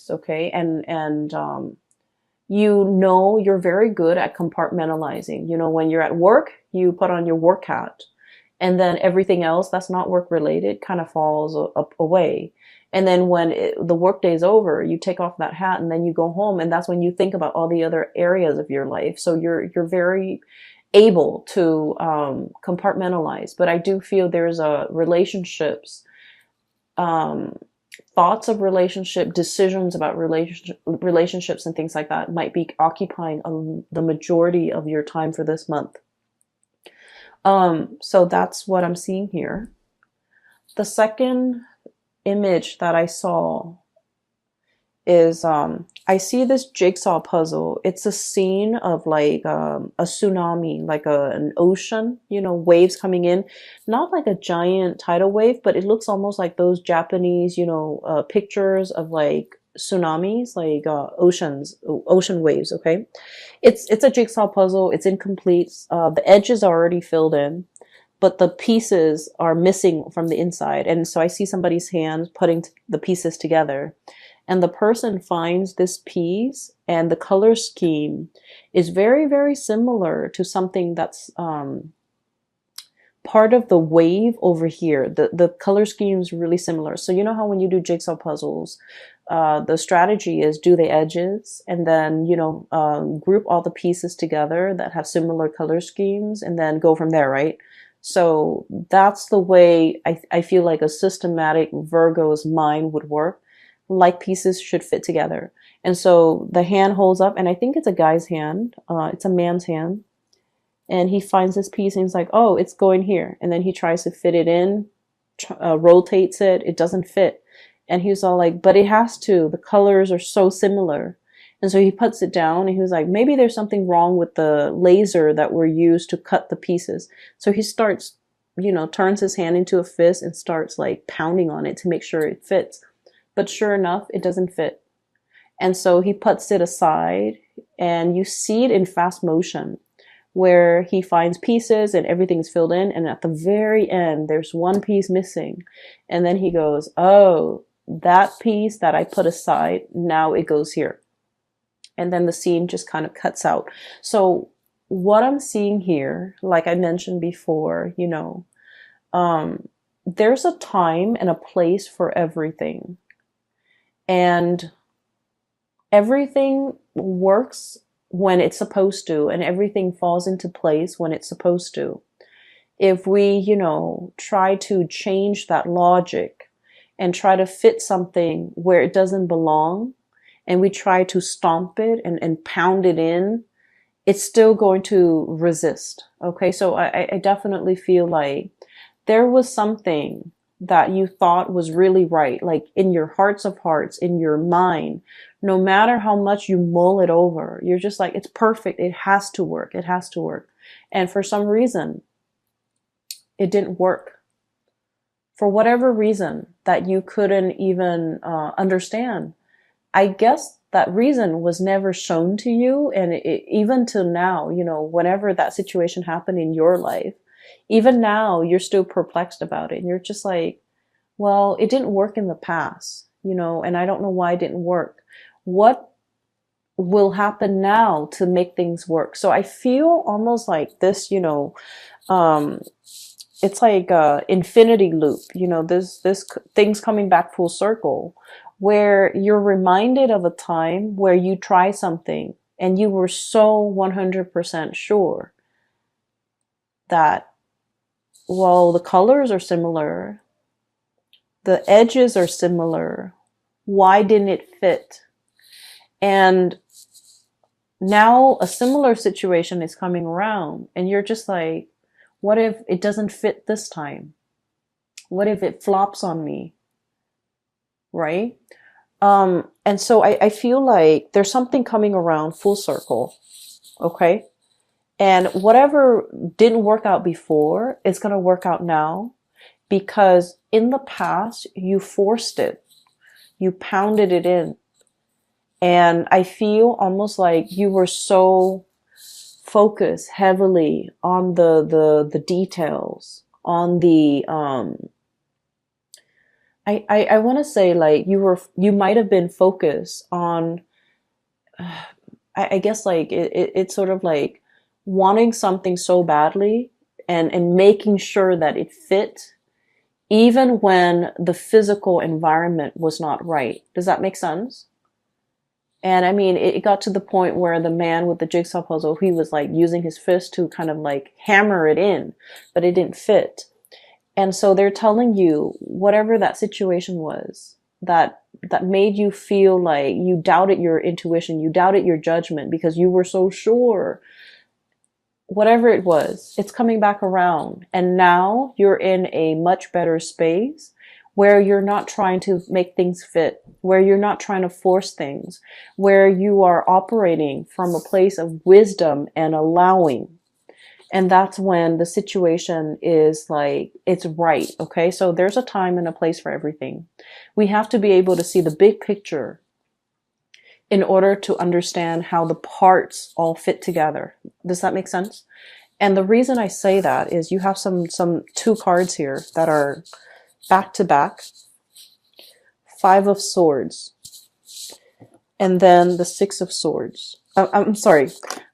okay? You know, you're very good at compartmentalizing. You know, when you're at work, you put on your work hat, and then everything else that's not work related kind of falls away. And then when the work day's over, you take off that hat and then you go home, and that's when you think about all the other areas of your life. So you're very able to compartmentalize. But I do feel there's a relationships, um, thoughts of relationship, decisions about relationships and things like that might be occupying the majority of your time for this month. So that's what I'm seeing here. The second image that I saw is I see this jigsaw puzzle. It's a scene of like a tsunami, like an ocean, you know, waves coming in, not like a giant tidal wave, but it looks almost like those Japanese, you know, pictures of like tsunamis, like ocean waves. Okay, it's a jigsaw puzzle. It's incomplete. The edges are already filled in, but the pieces are missing from the inside. And so I see somebody's hand putting the pieces together. And the person finds this piece, and the color scheme is very, very similar to something that's part of the wave over here. The color scheme is really similar. So you know how when you do jigsaw puzzles, the strategy is do the edges and then, you know, group all the pieces together that have similar color schemes and then go from there, right? So that's the way I feel like a systematic Virgo's mind would work. Like pieces should fit together. And so the hand holds up, and I think it's a guy's hand. It's a man's hand. And he finds this piece and he's like, oh, it's going here. And then he tries to fit it in, rotates it. It doesn't fit. And he was all like, but it has to. The colors are so similar. And so he puts it down and he was like, maybe there's something wrong with the laser that were used to cut the pieces. So he starts, you know, turns his hand into a fist and starts like pounding on it to make sure it fits. But sure enough, it doesn't fit. And so he puts it aside, and you see it in fast motion where he finds pieces and everything's filled in. And at the very end, there's one piece missing. And then he goes, oh, that piece that I put aside, now it goes here. And then the scene just kind of cuts out. So what I'm seeing here, like I mentioned before, you know, there's a time and a place for everything. And everything works when it's supposed to, and everything falls into place when it's supposed to. If we, you know, try to change that logic and try to fit something where it doesn't belong, and we try to stomp it and pound it in, it's still going to resist. Okay, so I definitely feel like there was something that you thought was really right, like in your hearts of hearts, in your mind, no matter how much you mull it over, you're just like, it's perfect. It has to work. It has to work. And for some reason, it didn't work. For whatever reason that you couldn't even understand. I guess that reason was never shown to you. And even till now, you know, whenever that situation happened in your life, even now, you're still perplexed about it. And you're just like, well, it didn't work in the past, you know, and I don't know why it didn't work. What will happen now to make things work? So I feel almost like this, you know, it's like a infinity loop, you know, this things coming back full circle, where you're reminded of a time where you try something and you were so 100% sure that, well, the colors are similar, the edges are similar, why didn't it fit? And now a similar situation is coming around, and you're just like, what if it doesn't fit this time? What if it flops on me? Right? And so I feel like there's something coming around full circle. Okay? And whatever didn't work out before, it's going to work out now, because in the past, you forced it. You pounded it in. And I feel almost like you were so focused heavily on the details, on I want to say like you might have been focused on I guess like it's sort of like wanting something so badly and making sure that it fit even when the physical environment was not right. Does that make sense? And I mean, it got to the point where the man with the jigsaw puzzle, he was like using his fist to kind of like hammer it in, but it didn't fit. And so they're telling you whatever that situation was that made you feel like you doubted your intuition, you doubted your judgment because you were so sure. Whatever it was, it's coming back around. And now you're in a much better space where you're not trying to make things fit, where you're not trying to force things, where you are operating from a place of wisdom and allowing. And that's when the situation is like, it's right. Okay. So there's a time and a place for everything. We have to be able to see the big picture in order to understand how the parts all fit together. Does that make sense? And the reason I say that is you have some two cards here that are back to back. Five of Swords. And then the Six of Swords. I'm sorry.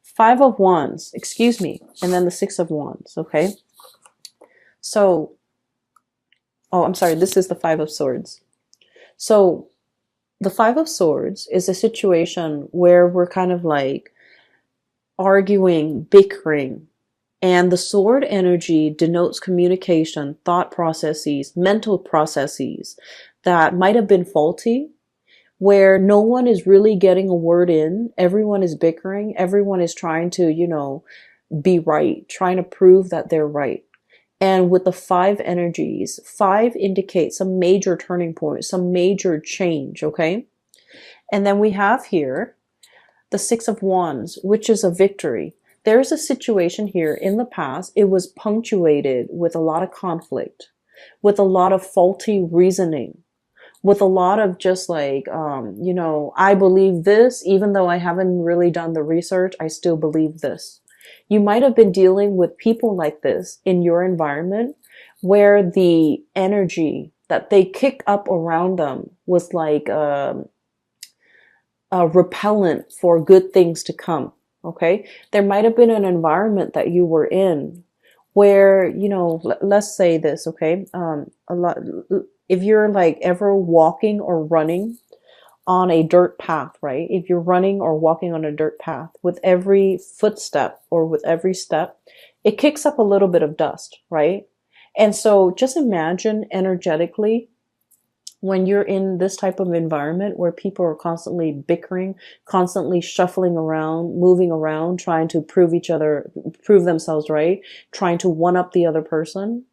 Five of Wands. Excuse me. And then the Six of Wands. Okay. So, oh, I'm sorry. This is the Five of Swords. So the Five of Swords is a situation where we're kind of like arguing, bickering, and the sword energy denotes communication, thought processes, mental processes that might have been faulty, where no one is really getting a word in. Everyone is bickering. Everyone is trying to, be right, trying to prove that they're right. And with the five energies, five indicates some major turning point, some major change, okay? And then we have here the Six of Wands, which is a victory. There's a situation here in the past. It was punctuated with a lot of conflict, with a lot of faulty reasoning, with a lot of just like, I believe this, even though I haven't really done the research, I still believe this. You might have been dealing with people like this in your environment where the energy that they kick up around them was like a repellent for good things to come. Okay. There might have been an environment that you were in where, let's say this. Okay. A lot, if you're like ever walking or running on a dirt path, right? If you're running or walking on a dirt path, with every footstep or with every step, it kicks up a little bit of dust, right? And so just imagine energetically when you're in this type of environment where people are constantly bickering, constantly shuffling around, moving around, trying to prove themselves right, trying to one up the other person.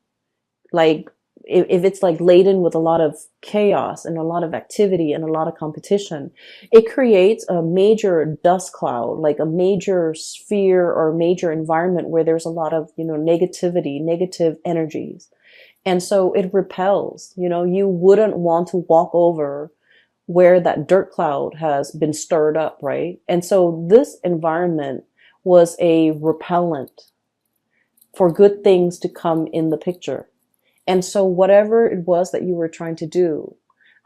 Like, if it's like laden with a lot of chaos and a lot of activity and a lot of competition, it creates a major dust cloud, like a major sphere or major environment where there's a lot of, negativity, negative energies. And so it repels, you wouldn't want to walk over where that dirt cloud has been stirred up, right? And so this environment was a repellent for good things to come in the picture. And so whatever it was that you were trying to do,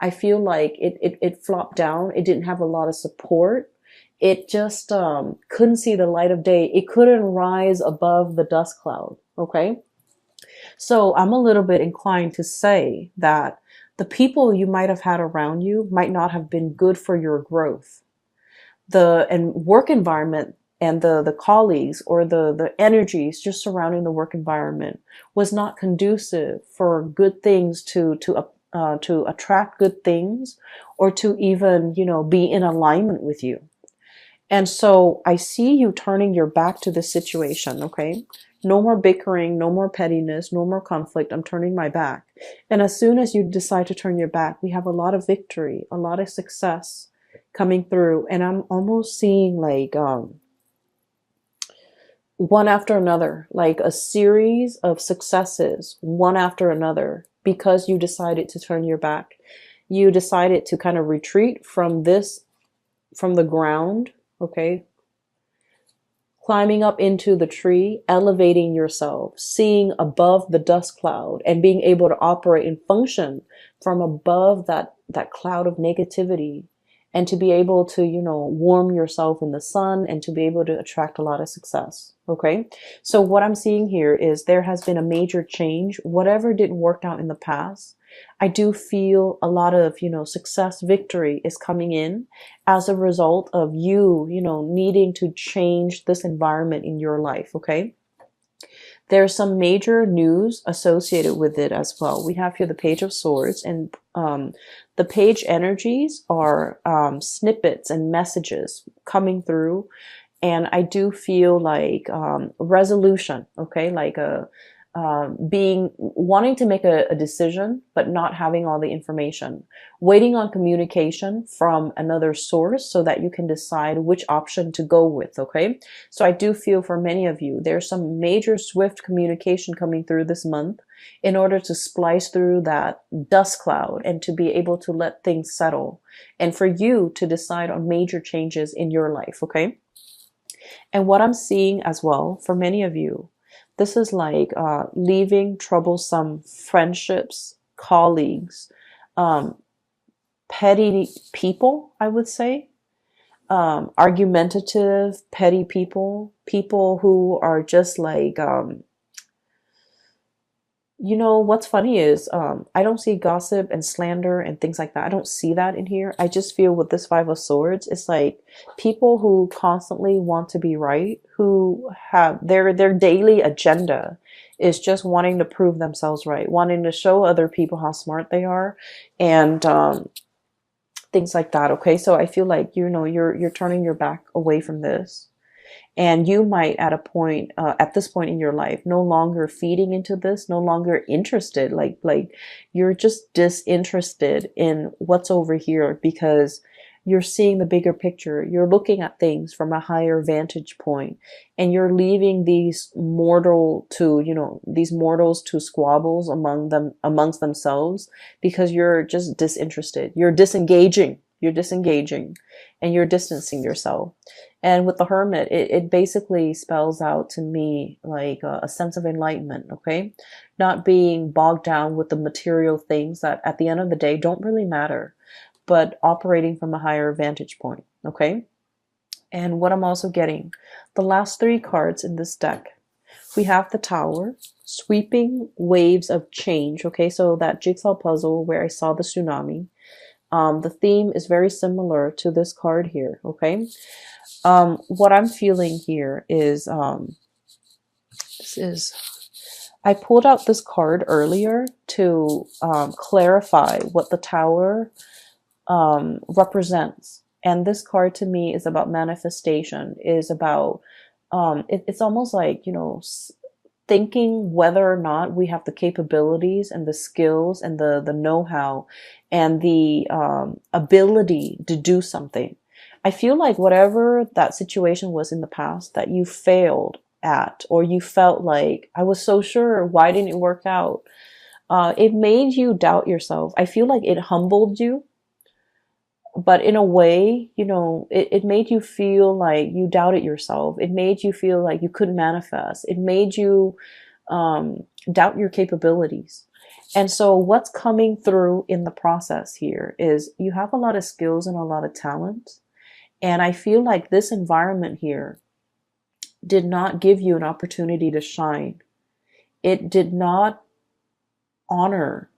I feel like it flopped down. It didn't have a lot of support. It just couldn't see the light of day. It couldn't rise above the dust cloud. Okay. So I'm a little bit inclined to say that the people you might have had around you might not have been good for your growth. The work environment and the colleagues or the energies just surrounding the work environment was not conducive for good things to attract good things or to even, be in alignment with you. And so I see you turning your back to this situation, okay? No more bickering, no more pettiness, no more conflict. I'm turning my back. And as soon as you decide to turn your back, we have a lot of victory, a lot of success coming through. And I'm almost seeing like, one after another, like a series of successes, one after another, because you decided to turn your back. You decided to kind of retreat from the ground, okay? climbing up into the tree, elevating yourself, seeing above the dust cloud, and being able to operate and function from above that cloud of negativity, and to be able to, warm yourself in the sun and to be able to attract a lot of success. Okay. So what I'm seeing here is there has been a major change. Whatever didn't work out in the past, I do feel a lot of, success, victory is coming in as a result of you, needing to change this environment in your life. Okay. There's some major news associated with it as well. We have here the Page of Swords, and the page energies are snippets and messages coming through. And I do feel like resolution, okay, like wanting to make a decision, but not having all the information, waiting on communication from another source so that you can decide which option to go with. Okay. So I do feel for many of you, there's some major swift communication coming through this month in order to splice through that dust cloud and to be able to let things settle and for you to decide on major changes in your life. Okay. And what I'm seeing as well for many of you, this is like leaving troublesome friendships, colleagues, petty people, I would say, argumentative, petty people, people who are just like, what's funny is I don't see gossip and slander and things like that. I don't see that in here. I just feel with this Five of Swords, it's like people who constantly want to be right, who have their daily agenda is just wanting to prove themselves right, wanting to show other people how smart they are, and things like that. Okay, so I feel like you're turning your back away from this. And you might at this point in your life, no longer feeding into this, no longer interested, like you're just disinterested in what's over here because you're seeing the bigger picture. You're looking at things from a higher vantage point, and you're leaving these mortals to squabbles amongst themselves because you're just disinterested. You're disengaging, and you're distancing yourself. And with the Hermit, it basically spells out to me like a sense of enlightenment, okay? Not being bogged down with the material things that at the end of the day don't really matter, but operating from a higher vantage point, okay? And what I'm also getting, the last three cards in this deck, we have the Tower, sweeping waves of change, okay? So that jigsaw puzzle where I saw the tsunami, the theme is very similar to this card here, okay? What I'm feeling here is, I pulled out this card earlier to clarify what the Tower represents. And this card to me is about manifestation, is about, it's almost like, thinking whether or not we have the capabilities and the skills and the know-how and the ability to do something. I feel like whatever that situation was in the past that you failed at, or you felt like, I was so sure, why didn't it work out? It made you doubt yourself. I feel like it humbled you, but in a way, it made you feel like you doubted yourself. It made you feel like you couldn't manifest. It made you doubt your capabilities. And so what's coming through in the process here is you have a lot of skills and a lot of talent. And I feel like this environment here did not give you an opportunity to shine. It did not honor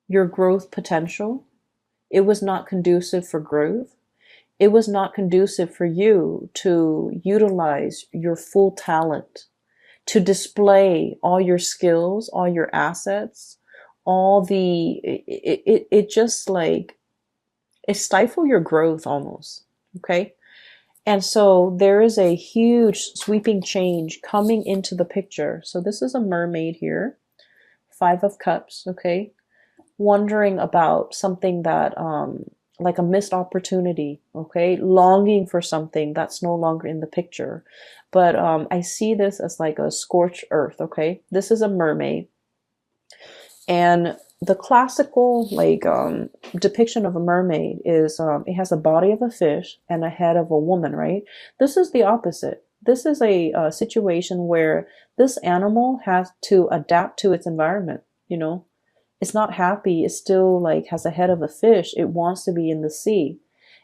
your growth potential. It was not conducive for growth. It was not conducive for you to utilize your full talent, to display all your skills, all your assets, it just like, it stifled your growth almost, okay? And so there is a huge sweeping change coming into the picture. So this is a mermaid here, Five of Cups, okay? Wondering about something that, like a missed opportunity, okay? Longing for something that's no longer in the picture. But I see this as like a scorched earth, okay? This is a mermaid. And the classical like depiction of a mermaid is it has a body of a fish and a head of a woman, right? This is the opposite. This is a situation where this animal has to adapt to its environment, you know. It's not happy. It still like has a head of a fish. It wants to be in the sea.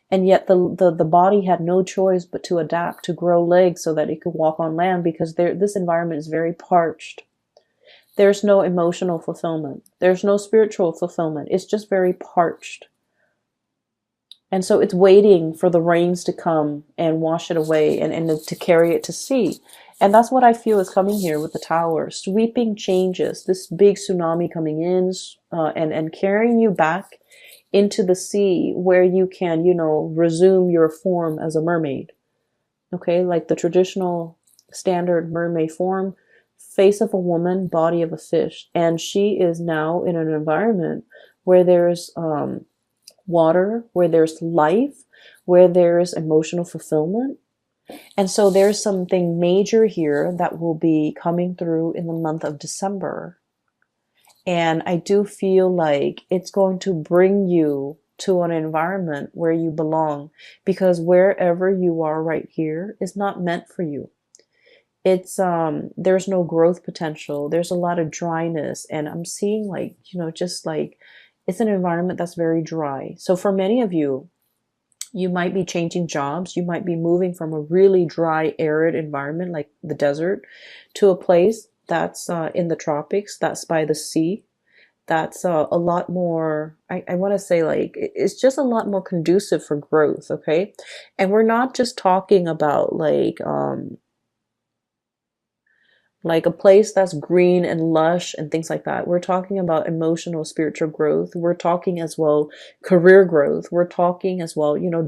And yet the body had no choice but to adapt, to grow legs so that it could walk on land because this environment is very parched. There's no emotional fulfillment. There's no spiritual fulfillment. It's just very parched. And so it's waiting for the rains to come and wash it away and to carry it to sea. And that's what I feel is coming here with the tower. Sweeping changes, this big tsunami coming in and carrying you back into the sea where you can, you know, resume your form as a mermaid. Okay, like the traditional standard mermaid form, face of a woman, body of a fish. And she is now in an environment where there's water, where there's life, where there's emotional fulfillment. And so there's something major here that will be coming through in the month of December. And I do feel like it's going to bring you to an environment where you belong, because wherever you are right here is not meant for you. It's there's no growth potential. There's a lot of dryness, and I'm seeing like, you know, just like it's an environment that's very dry. So for many of you, you might be changing jobs. You might be moving from a really dry, arid environment like the desert to a place that's in the tropics, that's by the sea, that's a lot more, I want to say like, it's just a lot more conducive for growth, okay? And we're not just talking about like a place that's green and lush and things like that. We're talking about emotional, spiritual growth. We're talking as well career growth. We're talking as well, you know,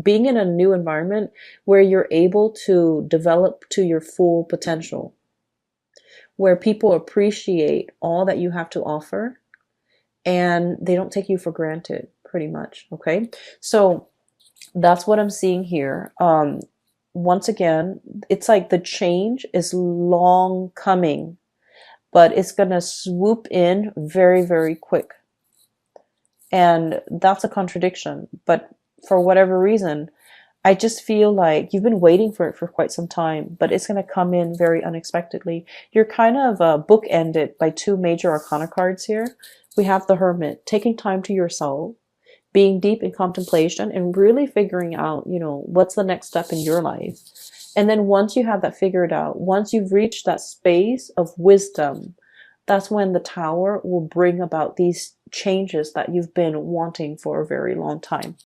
being in a new environment where you're able to develop to your full potential, where people appreciate all that you have to offer and they don't take you for granted, pretty much. Okay. So that's what I'm seeing here. Once again, it's like the change is long coming, but it's going to swoop in very, very quick. And that's a contradiction. But for whatever reason, I just feel like you've been waiting for it for quite some time, but it's going to come in very unexpectedly. You're kind of bookended by two major arcana cards here. We have the Hermit, taking time to yourself, being deep in contemplation and really figuring out, you know, what's the next step in your life. And then once you have that figured out, once you've reached that space of wisdom, that's when the Tower will bring about these changes that you've been wanting for a very long time.